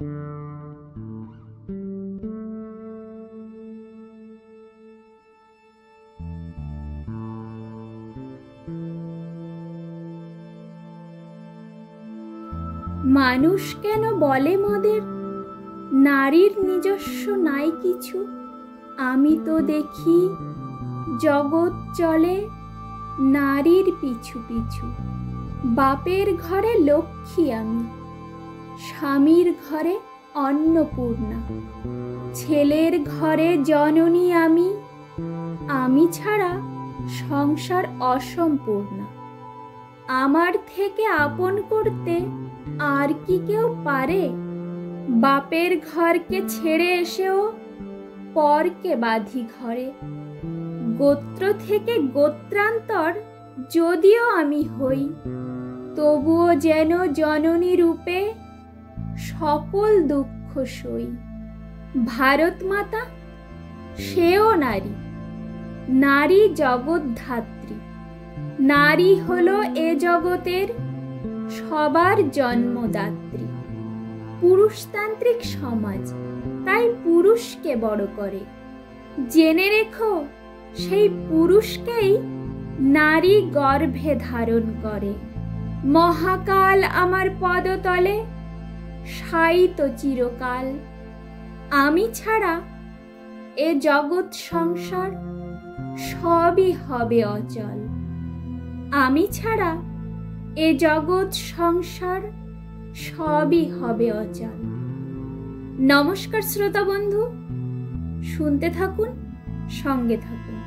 মানুষ কেন বলে মোদের নারীর নিজস্ব নাই কিছু? আমি তো দেখি জগৎ চলে নারীর পিছু পিছু। বাপের ঘরে লক্ষ্মী আমি, স্বামীর ঘরে অন্নপূর্ণা, ছেলের ঘরে জননী আমি। আমি ছাড়া সংসার অসম্পূর্ণ। আমার থেকে আপন করতে আর কি কেউ পারে? বাপের ঘরকে ছেড়ে এসেও পরকে বাঁধি ঘরে। গোত্র থেকে গোত্রান্তর যদিও আমি হই, তবুও যেন জননী রূপে সকল দুঃখ সই। ভারত মাতা সেও নারী, নারী জগৎধাত্রী। নারী হলো এ জগতের সবার জন্মদাত্রী। পুরুষতান্ত্রিক সমাজ তাই পুরুষকে বড় করে। জেনে রেখো সেই পুরুষকেই নারী গর্ভে ধারণ করে। মহাকাল আমার পদতলে শায়িত চিরকাল। আমি ছাড়া এ জগৎ সংসার সবই হবে অচল। আমি ছাড়া এ জগৎ সংসার সবই হবে অচল। নমস্কার শ্রোতা বন্ধু, শুনতে থাকুন, সঙ্গে থাকুন।